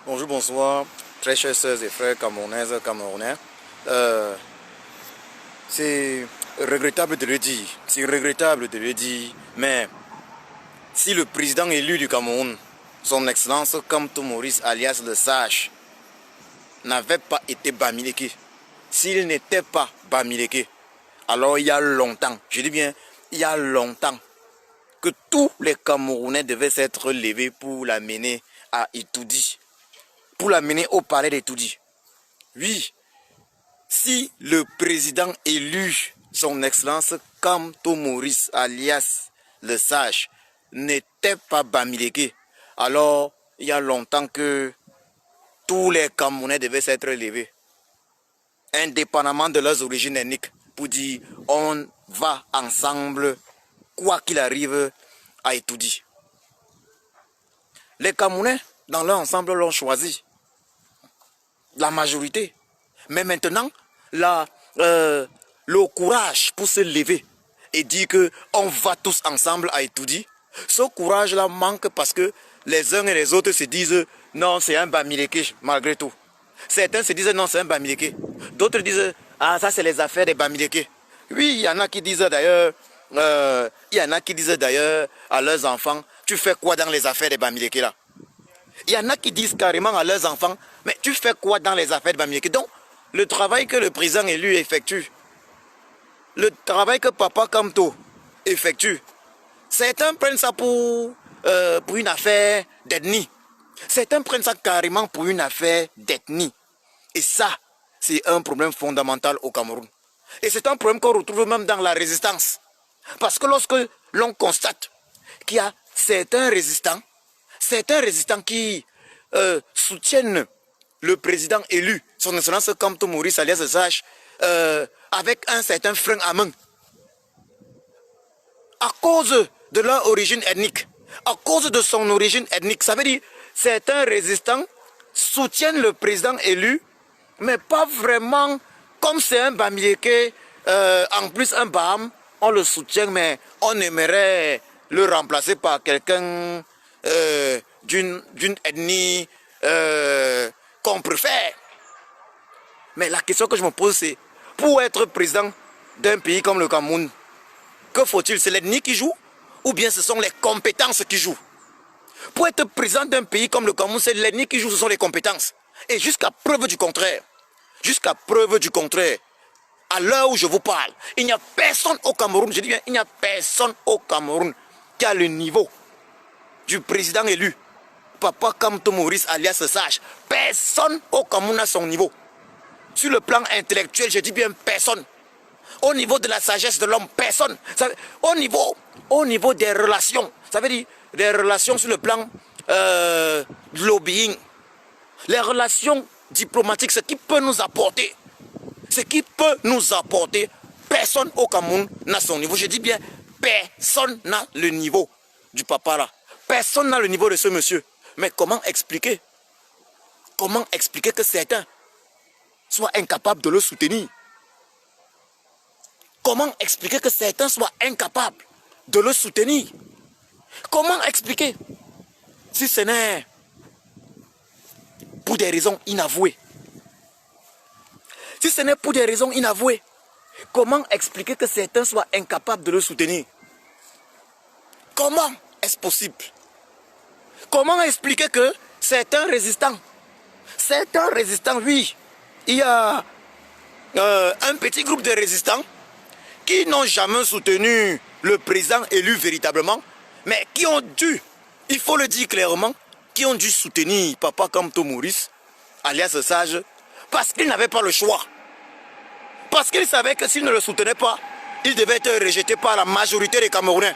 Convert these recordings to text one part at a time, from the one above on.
Bonjour, bonsoir, très chers sœurs et frères camerounaises, camerounais. C'est regrettable de le dire, mais si le président élu du Cameroun, son excellence Kamto Maurice alias le Sage, n'avait pas été Bamileke, s'il n'était pas Bamileke, alors il y a longtemps, je dis bien, il y a longtemps, que tous les Camerounais devaient s'être levés pour l'amener à Itoudi, pour l'amener au palais d'Itoudi. Oui, si le président élu, son excellence Kamto Maurice alias le Sage, n'était pas Bamileke, alors il y a longtemps que tous les Camerounais devaient s'être levés, indépendamment de leurs origines ethniques, pour dire on va ensemble, quoi qu'il arrive, à Itoudi. Les Camerounais, dans leur ensemble, l'ont choisi, la majorité. Mais maintenant, le courage pour se lever et dire qu'on va tous ensemble à Itoudi, ce courage-là manque parce que les uns et les autres se disent non, c'est un Bamileke malgré tout. Certains se disent non, c'est un Bamileke. D'autres disent ah, ça c'est les affaires des Bamileke. Oui, il y en a qui disent d'ailleurs, à leurs enfants, tu fais quoi dans les affaires des Bamileke là? Il y en a qui disent carrément à leurs enfants, mais tu fais quoi dans les affaires de Bamileke? Donc, le travail que le président élu effectue, le travail que Papa Kamto effectue, certains prennent ça pour une affaire d'ethnie. Certains prennent ça carrément pour une affaire d'ethnie. Et ça, c'est un problème fondamental au Cameroun. Et c'est un problème qu'on retrouve même dans la résistance. Parce que lorsque l'on constate qu'il y a certains résistants qui soutiennent le président élu, son excellence Kamto Maurice alias Sage, avec un certain frein à main, à cause de leur origine ethnique, à cause de son origine ethnique. Ça veut dire certains résistants soutiennent le président élu, mais pas vraiment comme c'est un Bamileke, en plus un Baham, on le soutient, mais on aimerait le remplacer par quelqu'un d'une ethnie qu'on préfère. Mais la question que je me pose, c'est pour être président d'un pays comme le Cameroun, que faut-il? C'est l'ethnie qui joue ou bien ce sont les compétences qui jouent? Pour être président d'un pays comme le Cameroun, c'est l'ethnie qui joue, ce sont les compétences. Et jusqu'à preuve du contraire, à l'heure où je vous parle, il n'y a personne au Cameroun, je dis bien, il n'y a personne au Cameroun qui a le niveau du président élu, Papa Kamto Maurice alias Sage. Personne au Cameroun a son niveau. Sur le plan intellectuel, je dis bien personne. Au niveau de la sagesse de l'homme, personne. Au niveau des relations, ça veut dire des relations sur le plan de lobbying, les relations diplomatiques, ce qui peut nous apporter, personne au Cameroun n'a son niveau. Je dis bien, personne n'a le niveau du papa là. Personne n'a le niveau de ce monsieur. Mais comment expliquer que certains soient incapables de le soutenir? Comment expliquer que certains soient incapables de le soutenir? Comment expliquer si ce n'est pour des raisons inavouées? Si ce n'est pour des raisons inavouées, comment expliquer que certains soient incapables de le soutenir? Comment est-ce possible? Comment expliquer que certains résistants, oui, il y a un petit groupe de résistants qui n'ont jamais soutenu le président élu véritablement, mais qui ont dû, il faut le dire clairement, qui ont dû soutenir Papa Kamto Maurice, alias Sage, parce qu'ils n'avaient pas le choix. Parce qu'ils savaient que s'ils ne le soutenaient pas, ils devaient être rejetés par la majorité des Camerounais.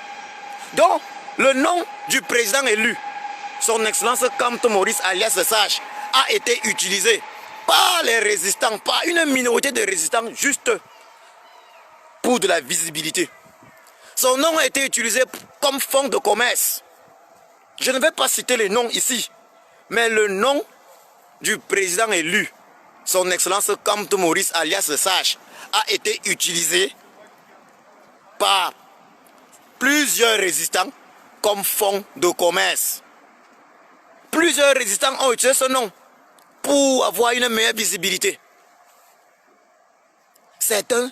Donc, le nom du président élu, son excellence Kamto Maurice alias Sage, a été utilisé par les résistants, par une minorité de résistants, juste pour de la visibilité. Son nom a été utilisé comme fonds de commerce. Je ne vais pas citer les noms ici, mais le nom du président élu, son excellence Kamto Maurice alias Sage, a été utilisé par plusieurs résistants comme fonds de commerce. Plusieurs résistants ont utilisé ce nom pour avoir une meilleure visibilité. Certains,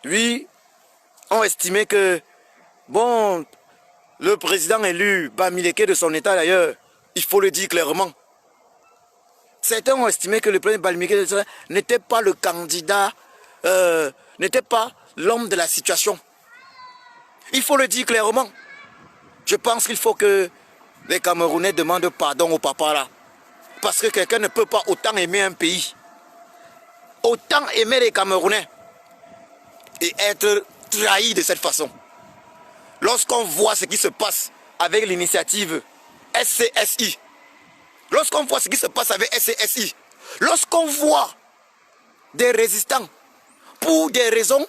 lui, ont estimé que, bon, le président élu, Bamileke de son état d'ailleurs, il faut le dire clairement. Certains ont estimé que le président Bamileke de son état n'était pas le candidat, n'était pas l'homme de la situation. Il faut le dire clairement. Je pense qu'il faut que les Camerounais demandent pardon au papa là. Parce que quelqu'un ne peut pas autant aimer un pays, autant aimer les Camerounais et être trahi de cette façon. Lorsqu'on voit ce qui se passe avec l'initiative SCSI, lorsqu'on voit ce qui se passe avec SCSI, lorsqu'on voit des résistants pour des raisons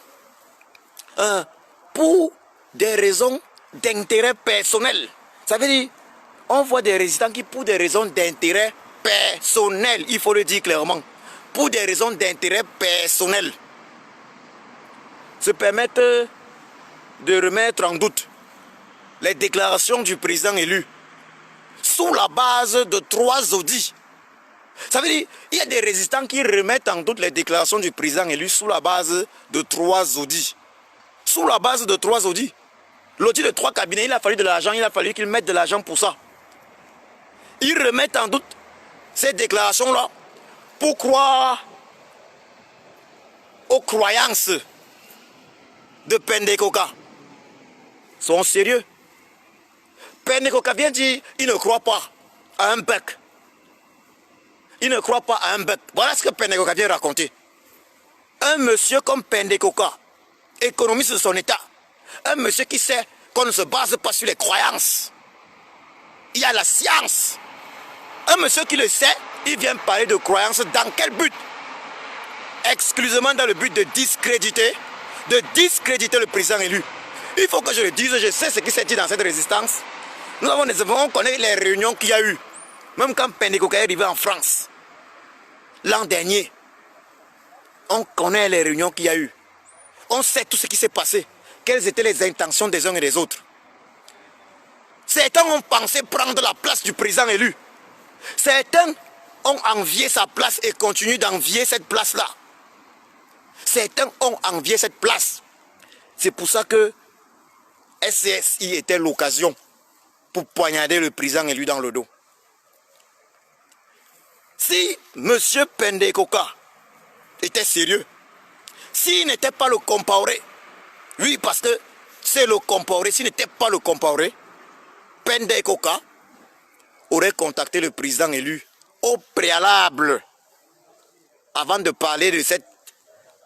d'intérêt personnel, ça veut dire on voit des résistants qui pour des raisons d'intérêt personnel, il faut le dire clairement, pour des raisons d'intérêt personnel, se permettent de remettre en doute les déclarations du président élu sous la base de 3 audits. Ça veut dire qu'il y a des résistants qui remettent en doute les déclarations du président élu sous la base de 3 audits. Sous la base de 3 audits. L'audit de 3 cabinets, il a fallu de l'argent, il a fallu qu'ils mettent de l'argent pour ça. Ils remettent en doute ces déclarations-là pour croire aux croyances de Pendekoka. Sont sérieux. Pendekoka vient dire il ne croit pas à un bec. Il ne croit pas à un bec. Voilà ce que Pendekoka vient raconter. Un monsieur comme Pendekoka, économiste de son état, un monsieur qui sait qu'on ne se base pas sur les croyances. Il y a la science. Un monsieur qui le sait, il vient parler de croyances. Dans quel but? Exclusivement dans le but de discréditer le président élu. Il faut que je le dise, je sais ce qui s'est dit dans cette résistance. On connaît les réunions qu'il y a eu. Même quand Pendekoka est arrivé en France, l'an dernier, on connaît les réunions qu'il y a eu. On sait tout ce qui s'est passé. Quelles étaient les intentions des uns et des autres. Certains ont pensé prendre la place du président élu. Certains ont envié sa place et continuent d'envier cette place-là. Certains ont envié cette place. C'est pour ça que SCSI était l'occasion pour poignarder le président élu dans le dos. Si M. Pendekoka était sérieux, s'il n'était pas le Compaoré, oui, parce que c'est le Compaoré, s'il n'était pas le Compaoré, Pendekoka aurait contacté le président élu au préalable avant de parler de cette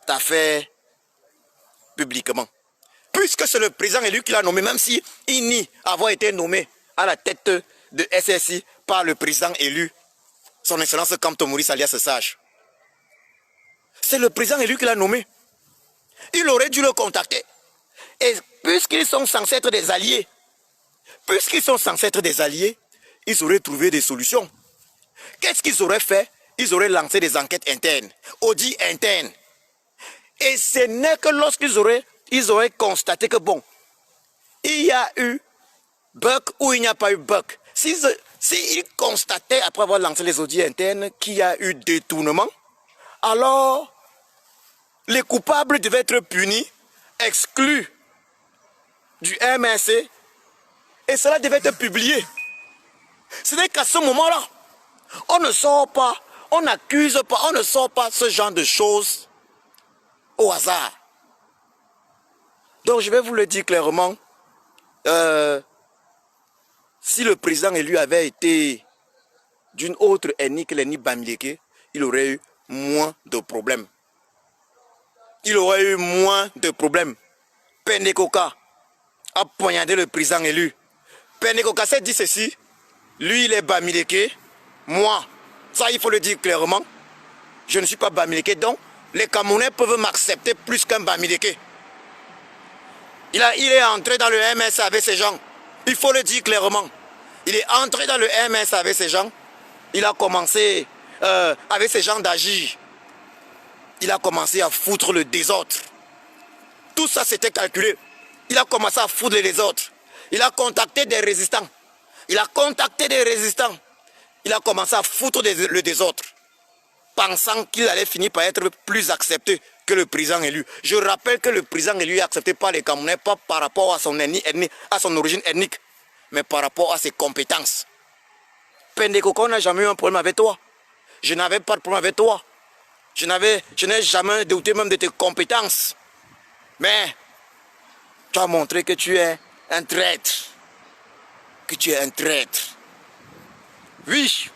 affaire publiquement. Puisque c'est le président élu qui l'a nommé, même s'il nie avoir été nommé à la tête de SSI par le président élu, son excellence Kamto Maurice alias Sage. C'est le président élu qui l'a nommé. Il aurait dû le contacter. Et puisqu'ils sont censés être des alliés, ils auraient trouvé des solutions. Qu'est-ce qu'ils auraient fait? Ils auraient lancé des enquêtes internes, audits internes. Et ce n'est que lorsqu'ils auraient constaté que bon, il y a eu bug ou il n'y a pas eu bug. S'ils constataient après avoir lancé les audits internes qu'il y a eu détournement, alors les coupables devaient être punis, exclus du MRC, et cela devait être publié. Ce n'est qu'à ce moment-là, on ne sort pas, on n'accuse pas, on ne sort pas ce genre de choses au hasard. Donc je vais vous le dire clairement, si le président élu avait été d'une autre ethnie que l'ethnie Bamileke, il aurait eu moins de problèmes. Pendekoka a poignardé le président élu. Pendekoka s'est dit ceci, lui il est Bamileke, moi, ça il faut le dire clairement, je ne suis pas Bamileke, donc les Camerounais peuvent m'accepter plus qu'un Bamileke. Il est entré dans le MS avec ces gens, il faut le dire clairement. Il est entré dans le MS avec ces gens, il a commencé avec ces gens d'agir. Il a commencé à foutre le désordre. Tout ça c'était calculé. Il a commencé à foutre le désordre. Il a contacté des résistants. il a commencé à foutre le désordre, pensant qu'il allait finir par être plus accepté que le président élu. Je rappelle que le président élu est accepté par les Camerounais, pas par rapport à son origine ethnique, mais par rapport à ses compétences. Pendekoko n'a jamais eu un problème avec toi. Je n'avais pas de problème avec toi. Je n'ai jamais douté même de tes compétences. Mais tu as montré que tu es un traître. Que tu es un traître. Oui.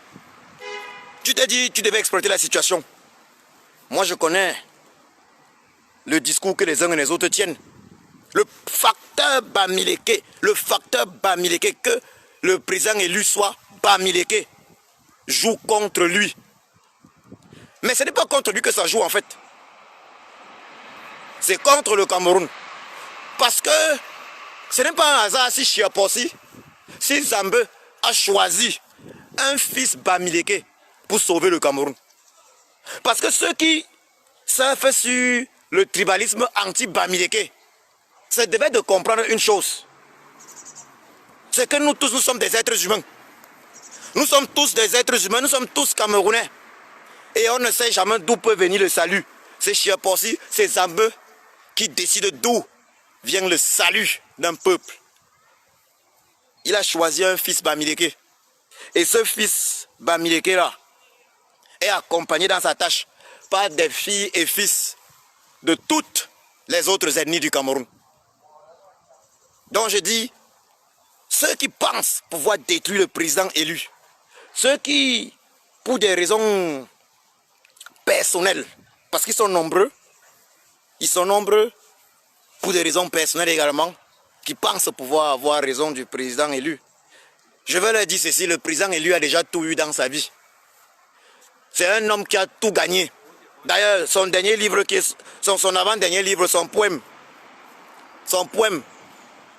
Tu t'es dit, tu devais exploiter la situation. Moi, je connais le discours que les uns et les autres tiennent. Le facteur Bamileke, que le président élu soit Bamileke, joue contre lui. Mais ce n'est pas contre lui que ça joue en fait. C'est contre le Cameroun. Parce que ce n'est pas un hasard si Chiapossi, si Zambé a choisi un fils Bamileke pour sauver le Cameroun. Parce que ceux qui surfent sur le tribalisme anti-Bamileke, ça devait de comprendre une chose. C'est que nous tous, nous sommes des êtres humains. Nous sommes tous des êtres humains, nous sommes tous Camerounais. Et on ne sait jamais d'où peut venir le salut. C'est Chiapossi, c'est Zambé qui décide d'où vient le salut d'un peuple. Il a choisi un fils Bamileke. Et ce fils Bamileke là est accompagné dans sa tâche par des filles et fils de toutes les autres ethnies du Cameroun. Donc je dis, ceux qui pensent pouvoir détruire le président élu, ceux qui, pour des raisons personnelles, parce qu'ils sont nombreux pour des raisons personnelles également, qui pensent pouvoir avoir raison du président élu. Je veux leur dire ceci, le président élu a déjà tout eu dans sa vie. C'est un homme qui a tout gagné. D'ailleurs, son dernier livre, son avant-dernier livre, son poème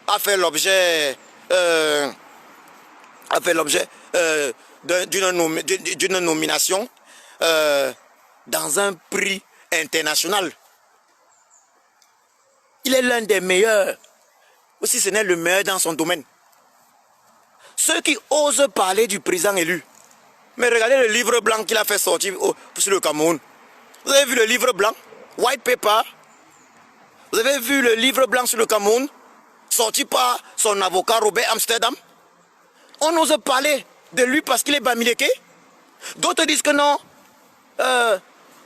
a fait l'objet d'une nomination dans un prix international. Il est l'un des meilleurs, ou si ce n'est le meilleur dans son domaine. Ceux qui osent parler du président élu, mais regardez le livre blanc qu'il a fait sortir sur le Cameroun. Vous avez vu le livre blanc, White Paper? Vous avez vu le livre blanc sur le Cameroun, sorti par son avocat Robert Amsterdam? On ose parler de lui parce qu'il est Bamileke. D'autres disent que non.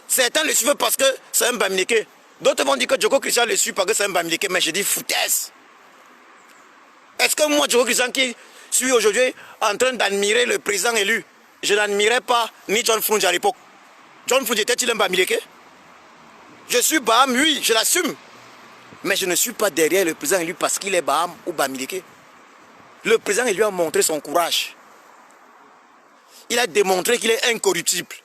Certains le suivent parce que c'est un Bamileke. D'autres vont dire que Djoko Christian le suit parce que c'est un Bamileke. Mais je dis foutaise. Est-ce que moi, Djoko Christian, qui suis aujourd'hui en train d'admirer le président élu, je n'admirais pas ni John Frunge à l'époque. John Frunge était-il un Bamileke? Je suis Baham, oui, je l'assume. Mais je ne suis pas derrière le président élu parce qu'il est Baham ou Bamileke. Le président élu a montré son courage. Il a démontré qu'il est incorruptible.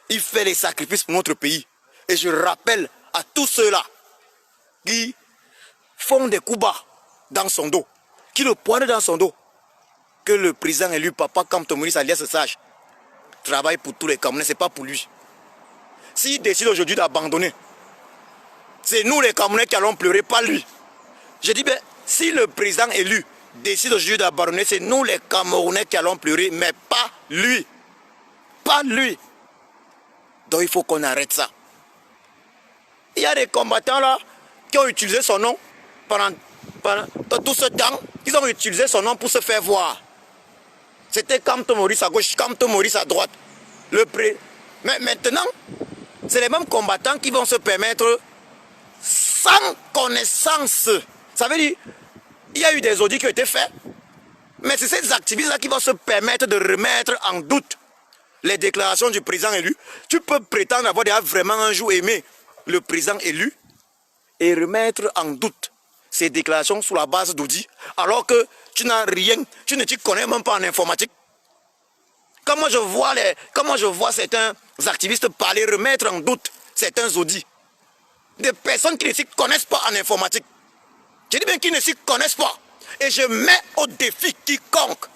Il fait les sacrifices pour notre pays. Et je rappelle à tous ceux-là qui font des coups bas dans son dos, qui le poignent dans son dos, que le président élu Papa Kamto Maurice alias Sage travaille pour tous les Camerounais, ce n'est pas pour lui. S'il décide aujourd'hui d'abandonner, c'est nous les Camerounais qui allons pleurer, pas lui. Je dis bien, si le président élu décide aujourd'hui d'abandonner, c'est nous les Camerounais qui allons pleurer, mais pas lui. Pas lui. Donc il faut qu'on arrête ça. Il y a des combattants là qui ont utilisé son nom pendant tout ce temps. Ils ont utilisé son nom pour se faire voir. C'était Kamto Maurice à gauche, Kamto Maurice à droite. Mais maintenant, c'est les mêmes combattants qui vont se permettre sans connaissance. Ça veut dire, il y a eu des audits qui ont été faits, mais c'est ces activistes-là qui vont se permettre de remettre en doute les déclarations du président élu. Tu peux prétendre avoir déjà vraiment un jour aimé le président élu et remettre en doute ces déclarations sur la base d'audits, alors que tu n'as rien, tu ne t'y connais même pas en informatique. Comment je vois certains activistes parler, remettre en doute certains audits, des personnes qui ne s'y connaissent pas en informatique. Je dis bien qu'ils ne s'y connaissent pas. Et je mets au défi quiconque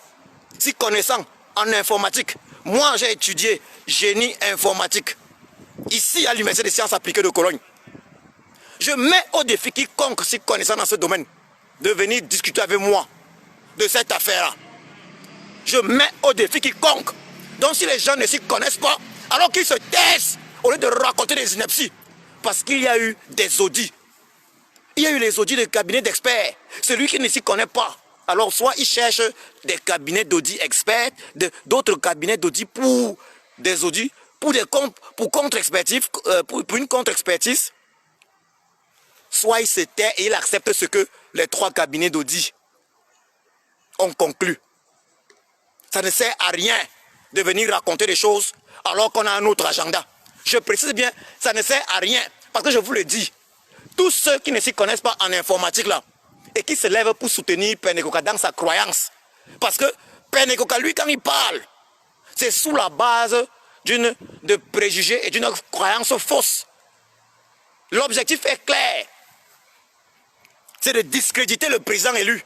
s'y connaissant en informatique. Moi, j'ai étudié génie informatique ici à l'Université des sciences appliquées de Cologne. Je mets au défi quiconque s'y connaissant dans ce domaine de venir discuter avec moi de cette affaire-là. Je mets au défi quiconque. Donc si les gens ne s'y connaissent pas, alors qu'ils se taisent au lieu de raconter des inepties. Parce qu'il y a eu des audits. Il y a eu les audits de cabinets d'experts. Celui qui ne s'y connaît pas, alors soit il cherche des cabinets d'audit experts, d'autres cabinets d'audit pour des audits, pour contre-expertise, pour une contre-expertise, soit il se tait et il accepte ce que les 3 cabinets d'audit ont conclu. Ça ne sert à rien de venir raconter des choses alors qu'on a un autre agenda. Je précise bien, ça ne sert à rien. Parce que je vous le dis, tous ceux qui ne s'y connaissent pas en informatique là, et qui se lèvent pour soutenir Père Nekoka dans sa croyance. Parce que Père Nekoka, lui, quand il parle, c'est sous la base de préjugés et d'une croyance fausse. L'objectif est clair. C'est de discréditer le président élu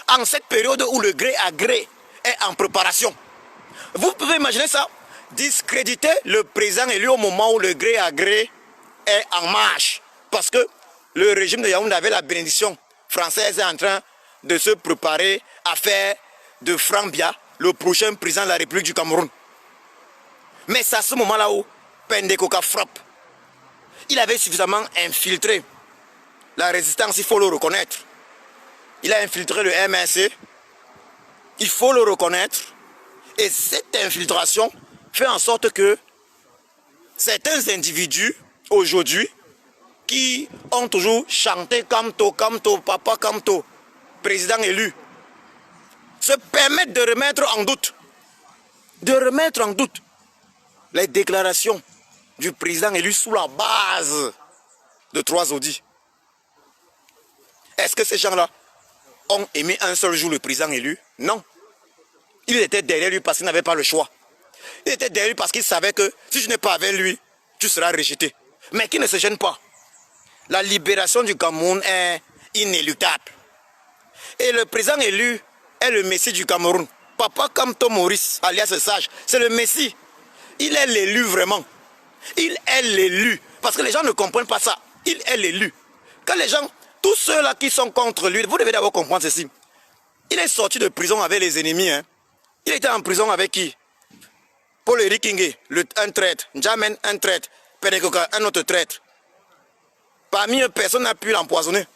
en cette période où le gré à gré est en préparation. Vous pouvez imaginer ça? Discréditer le président élu au moment où le gré à gré est en marche. Parce que le régime de Yaoundé avait la bénédiction française est en train de se préparer à faire de Franck Bia le prochain président de la République du Cameroun. Mais c'est à ce moment-là où Père Nekoka frappe. Il avait suffisamment infiltré la résistance, il faut le reconnaître. Il a infiltré le MNC, il faut le reconnaître. Et cette infiltration fait en sorte que certains individus, aujourd'hui, qui ont toujours chanté Kamto, Kamto, Papa Kamto, président élu, se permettent de remettre en doute les déclarations du président élu sous la base de 3 audits. Est-ce que ces gens-là ont aimé un seul jour le président élu? Non. Il était derrière lui parce qu'il n'avait pas le choix. Il était derrière lui parce qu'il savait que si tu n'es pas avec lui, tu seras rejeté. Mais qui ne se gêne pas. La libération du Cameroun est inéluctable. Et le président élu est le messie du Cameroun. Papa Kamto Maurice, alias Sage, c'est le messie. Il est l'élu vraiment. Il est l'élu. Parce que les gens ne comprennent pas ça. Il est l'élu. Quand les gens, tous ceux-là qui sont contre lui, vous devez d'abord comprendre ceci. Il est sorti de prison avec les ennemis. Hein. Il était en prison avec qui? Paul Éric Ngué, un traître. Njamen, un traître. Père Nekoka, un autre traître. Parmi eux, personne n'a pu l'empoisonner.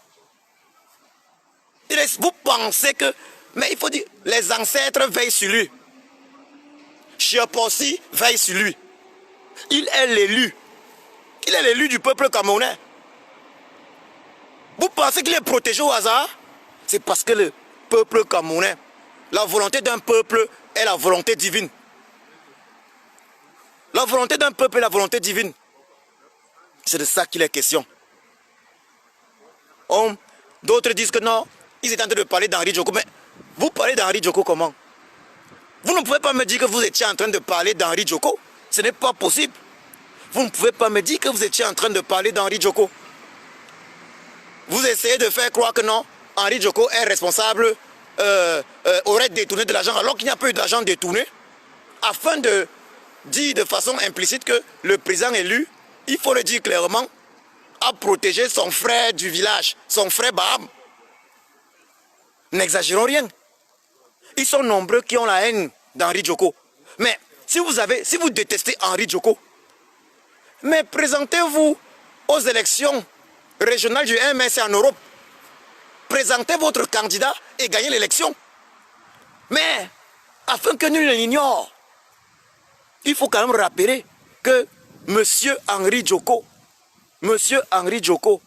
Vous pensez que... Mais il faut dire, les ancêtres veillent sur lui. Chiapossi veille sur lui. Il est l'élu. Il est l'élu du peuple camerounais. Vous pensez qu'il est protégé au hasard? C'est parce que le peuple camerounais, la volonté d'un peuple est la volonté divine. La volonté d'un peuple est la volonté divine. C'est de ça qu'il est question. D'autres disent que non, ils étaient en train de parler d'Henri Djoko. Mais vous parlez d'Henri Djoko comment? Vous ne pouvez pas me dire que vous étiez en train de parler d'Henri Djoko. Ce n'est pas possible. Vous ne pouvez pas me dire que vous étiez en train de parler d'Henri Djoko. Vous essayez de faire croire que non, Henri Djoko est responsable, aurait détourné de l'argent alors qu'il n'y a pas eu d'argent détourné, afin de dire de façon implicite que le président élu, il faut le dire clairement, a protégé son frère du village, son frère Baham. N'exagérons rien. Ils sont nombreux qui ont la haine d'Henri Djoko. Mais si vous détestez Henri Djoko, mais présentez-vous aux élections régionales du MSC en Europe. Présentez votre candidat et gagnez l'élection. Mais, afin que nul ne l'ignore, il faut quand même rappeler que M. Henri Djoko,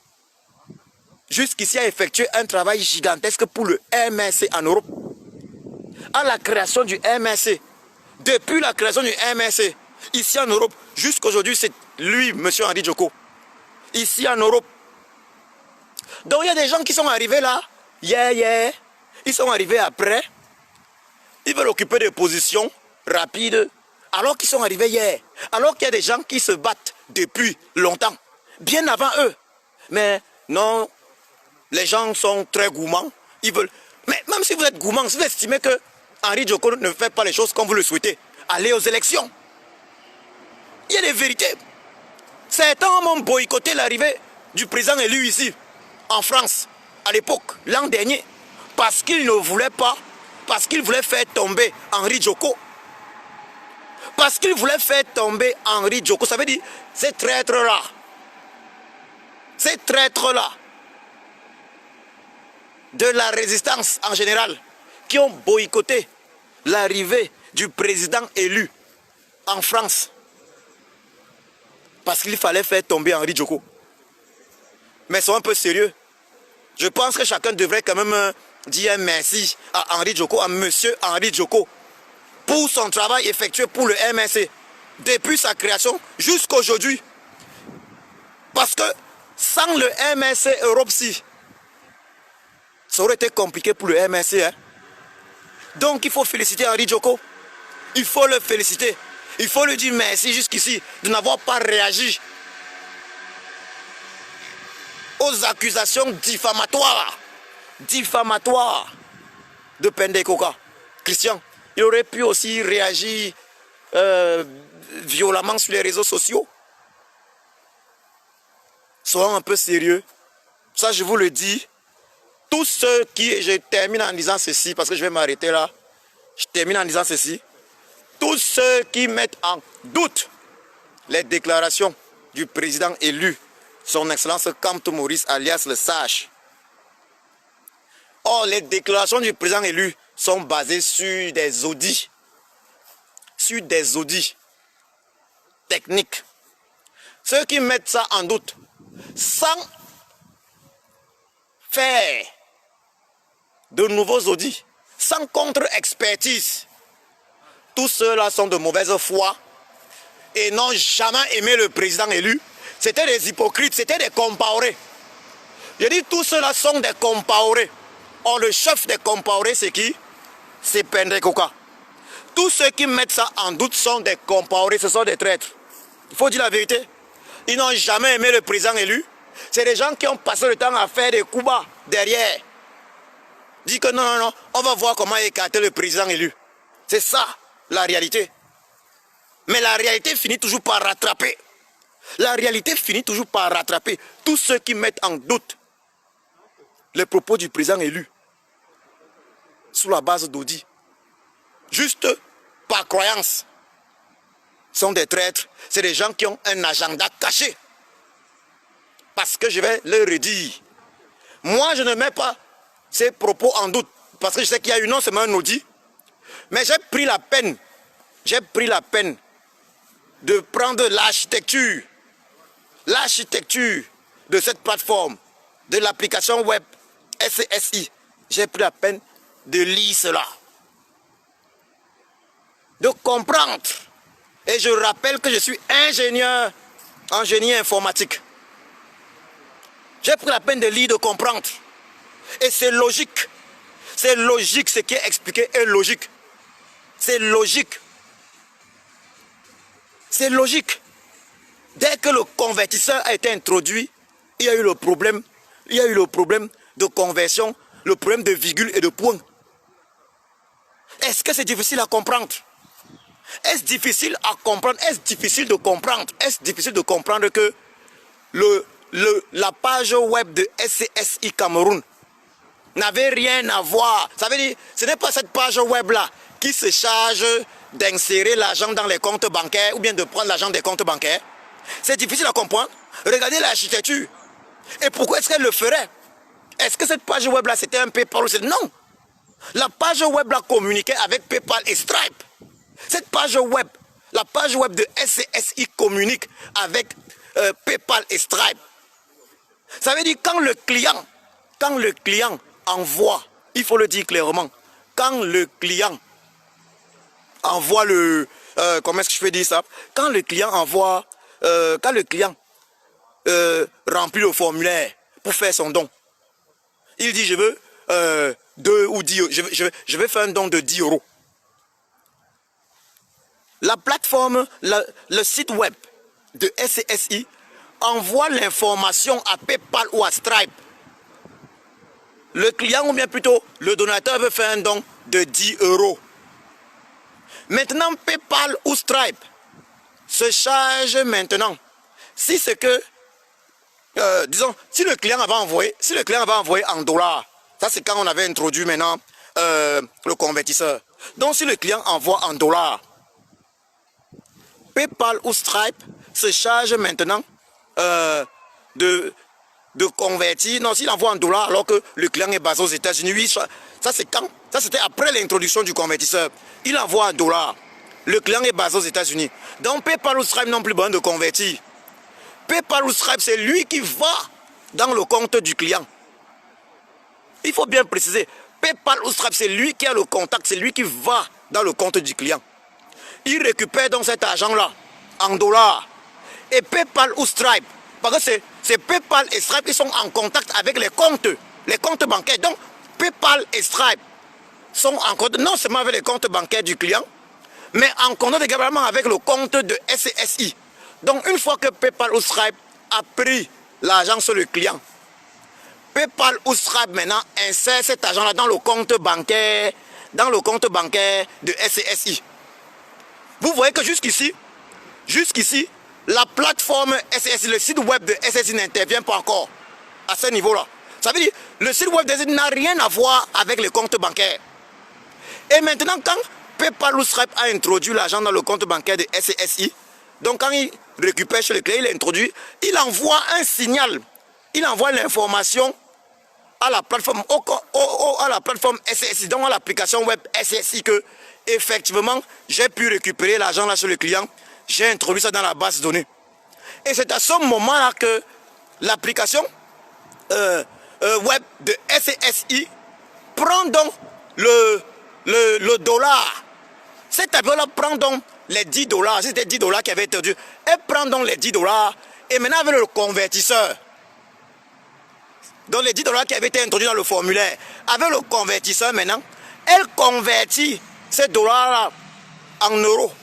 jusqu'ici a effectué un travail gigantesque pour le MSC en Europe. À la création du MSC, depuis la création du MSC, ici en Europe, jusqu'aujourd'hui, c'est lui, M. Henri Djoko. Ici en Europe. Donc il y a des gens qui sont arrivés là, ils sont arrivés après, ils veulent occuper des positions rapides, alors qu'ils sont arrivés hier. Alors qu'il y a des gens qui se battent depuis longtemps, bien avant eux. Mais non, les gens sont très gourmands, ils veulent... Mais même si vous êtes gourmand, si vous estimez que Henri Djoko ne fait pas les choses comme vous le souhaitez, allez aux élections. Il y a des vérités. Certains ont boycotté l'arrivée du président élu ici, en France, à l'époque, l'an dernier, parce qu'ils ne voulaient pas Parce qu'il voulait faire tomber Henri Djoko. Parce qu'il voulait faire tomber Henri Djoko. Ça veut dire, ces traîtres-là, de la résistance en général, qui ont boycotté l'arrivée du président élu en France. Parce qu'il fallait faire tomber Henri Djoko. Mais soyons un peu sérieux. Je pense que chacun devrait quand même dire merci à Henri Djoko, à monsieur Henri Djoko, pour son travail effectué pour le MNC, depuis sa création jusqu'à aujourd'hui. Parce que sans le MNC Europsi, ça aurait été compliqué pour le MNC. Hein? Donc il faut féliciter Henri Djoko. Il faut le féliciter. Il faut lui dire merci jusqu'ici de n'avoir pas réagi aux accusations diffamatoires de Pendekoka. Christian, il aurait pu aussi réagir violemment sur les réseaux sociaux. Soyons un peu sérieux. Ça, je vous le dis. Tous ceux qui... Je termine en disant ceci, parce que je vais m'arrêter là. Je termine en disant ceci. Tous ceux qui mettent en doute les déclarations du président élu, son Excellence Kamto Maurice, alias le Sage. Or, les déclarations du président élu sont basées sur des audits. Sur des audits techniques. Ceux qui mettent ça en doute, sans faire de nouveaux audits, sans contre-expertise, tous ceux-là sont de mauvaise foi et n'ont jamais aimé le président élu. C'était des hypocrites, c'était des compaorés. Je dis tous ceux-là sont des compaorés. Or, le chef des compaorés, c'est qui? C'est Pendekoka. Tous ceux qui mettent ça en doute sont des compaorés, ce sont des traîtres. Il faut dire la vérité. Ils n'ont jamais aimé le président élu. C'est des gens qui ont passé le temps à faire des coups bas derrière. Dit que non, on va voir comment écarter le président élu. C'est ça, la réalité. Mais la réalité finit toujours par rattraper. La réalité finit toujours par rattraper tous ceux qui mettent en doute les propos du président élu sous la base d'audit. Juste par croyance. Sont des traîtres. C'est des gens qui ont un agenda caché. Parce que je vais le redire. Moi, je ne mets pas ces propos en doute. Parce que je sais qu'il y a eu non seulement un audit. Mais j'ai pris la peine. J'ai pris la peine de prendre l'architecture. L'architecture de cette plateforme. De l'application web SCSI. J'ai pris la peine de lire cela. De comprendre. Et je rappelle que je suis ingénieur en génie informatique. J'ai pris la peine de lire, de comprendre. Et c'est logique. C'est logique, ce qui est expliqué est logique. C'est logique. C'est logique. Dès que le convertisseur a été introduit, il y a eu le problème. Il y a eu le problème de conversion, le problème de virgule et de point. Est-ce que c'est difficile à comprendre? Est-ce difficile à comprendre? Est-ce difficile de comprendre? Est-ce difficile de comprendre que la page web de SCSI Cameroun n'avait rien à voir? Ça veut dire, ce n'est pas cette page web-là qui se charge d'insérer l'argent dans les comptes bancaires ou bien de prendre l'argent des comptes bancaires. C'est difficile à comprendre. Regardez l'architecture. Et pourquoi est-ce qu'elle le ferait? Est-ce que cette page web-là, c'était un PayPal? Non. La page web-là communiquait avec PayPal et Stripe. Cette page web, la page web de SCSI communique avec PayPal et Stripe. Ça veut dire quand le client envoie, il faut le dire clairement, quand le client envoie le... comment est-ce que je peux dire ça? Quand le client envoie... quand le client remplit le formulaire pour faire son don, il dit je veux 2 ou 10 je vais faire un don de 10 euros. La plateforme, le site web de SCSI envoie l'information à PayPal ou à Stripe. Le client ou bien plutôt le donateur veut faire un don de 10 euros. Maintenant PayPal ou Stripe se charge maintenant. Si c'est que, disons, si le client avait envoyé en dollars, ça c'est quand on avait introduit maintenant le convertisseur. Donc si le client envoie en dollars, PayPal ou Stripe se charge maintenant de convertir. Non, s'il envoie en dollars alors que le client est basé aux États-Unis, oui, ça c'est quand? Ça c'était après l'introduction du convertisseur. Il envoie en dollars. Le client est basé aux États-Unis. Donc PayPal ou Stripe n'ont plus besoin de convertir. PayPal ou Stripe, c'est lui qui va dans le compte du client. Il faut bien préciser. PayPal ou Stripe, c'est lui qui a le contact, c'est lui qui va dans le compte du client. Il récupère donc cet argent-là en dollars. Et PayPal ou Stripe, parce que c'est PayPal et Stripe qui sont en contact avec les comptes bancaires. Donc PayPal et Stripe sont en contact non seulement avec les comptes bancaires du client, mais en contact également avec le compte de SCSI. Donc une fois que PayPal ou Stripe a pris l'argent sur le client, PayPal ou Stripe maintenant insère cet argent-là dans le compte bancaire de SCSI. Vous voyez que jusqu'ici, la plateforme SCSI, le site web de SCSI n'intervient pas encore à ce niveau-là. Ça veut dire que le site web de SCSI n'a rien à voir avec les comptes bancaires. Et maintenant, quand PayPal ou Stripe a introduit l'argent dans le compte bancaire de SCSI, donc quand il récupère chez le client, il introduit, il envoie un signal, il envoie l'information à la plateforme, à la plateforme SCSI, donc à l'application web SCSI que effectivement j'ai pu récupérer l'argent là sur le client, j'ai introduit ça dans la base de données. Et c'est à ce moment-là que l'application web de SCSI prend donc le dollar. Cette avion-là prend donc les 10 dollars, c'était 10 dollars qui avaient été dû. Elle prend donc les 10 dollars et maintenant avec le convertisseur, donc les 10 dollars qui avaient été introduits dans le formulaire, avec le convertisseur maintenant, elle convertit ces dollars-là en euros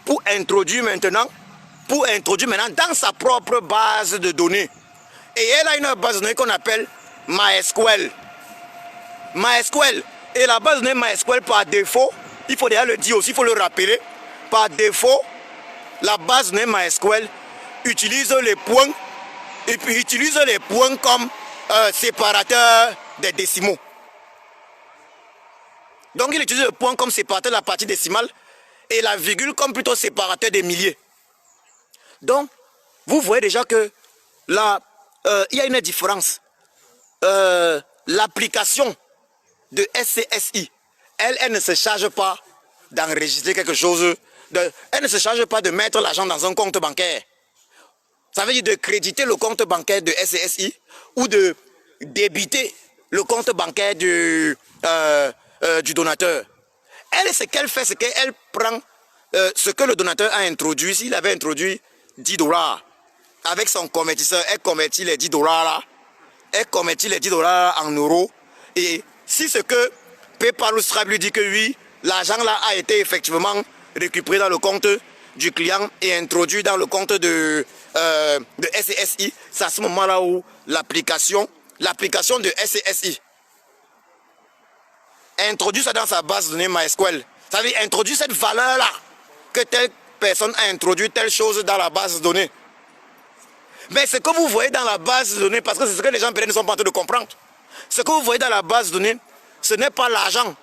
pour introduire maintenant dans sa propre base de données. Et elle a une base de données qu'on appelle MySQL. MySQL. Et la base de données MySQL par défaut, il faut déjà le dire aussi, il faut le rappeler, par défaut, la base de données MySQL utilise les points, et puis utilise les points comme séparateur des décimaux. Donc il utilise le point comme séparateur de la partie décimale et la virgule comme plutôt séparateur des milliers. Donc, vous voyez déjà que là, il y a une différence. L'application de SCSI, elle ne se charge pas d'enregistrer quelque chose, elle ne se charge pas de mettre l'argent dans un compte bancaire. Ça veut dire de créditer le compte bancaire de SCSI ou de débiter le compte bancaire du donateur. Elle, ce qu'elle fait, c'est qu'elle prend ce que le donateur a introduit. S'il avait introduit 10 dollars avec son convertisseur, elle convertit les 10 dollars là. Elle convertit les 10 dollars en euros. Et si ce que PayPal ou Stripe lui dit que oui, l'argent là a été effectivement récupéré dans le compte du client et introduit dans le compte de SCSI, c'est à ce moment-là où l'application de SCSI introduit ça dans sa base de données MySQL. Ça veut dire introduit cette valeur-là, que telle personne a introduit telle chose dans la base de données. Mais ce que vous voyez dans la base de données, parce que c'est ce que les gens peut-être ne sont pas en train de comprendre, ce que vous voyez dans la base de données, ce n'est pas l'argent.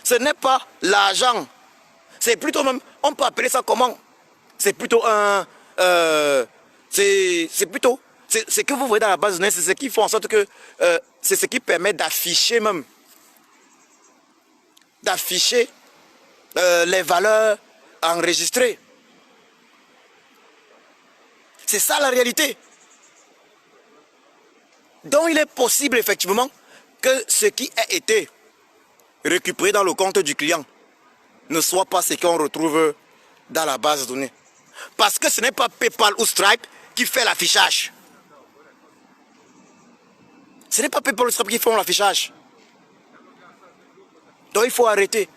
Ce n'est pas l'argent. C'est plutôt même, on peut appeler ça comment? C'est plutôt un... c'est plutôt... Ce que vous voyez dans la base de données, c'est ce qui fait en sorte que... c'est ce qui permet d'afficher même. D'afficher les valeurs enregistrées. C'est ça la réalité. Donc il est possible effectivement que ce qui a été récupéré dans le compte du client ne soit pas ce qu'on retrouve dans la base de données. Parce que ce n'est pas PayPal ou Stripe qui fait l'affichage. Ce n'est pas PayPal ou Stripe qui font l'affichage. Donc il faut arrêter.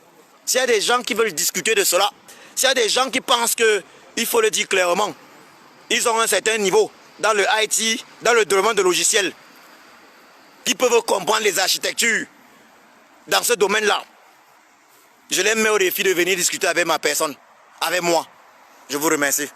S'il y a des gens qui veulent discuter de cela, s'il y a des gens qui pensent qu'il faut le dire clairement, ils ont un certain niveau dans le IT, dans le domaine de logiciels, qui peuvent comprendre les architectures dans ce domaine-là. Je les mets au défi de venir discuter avec ma personne, avec moi. Je vous remercie.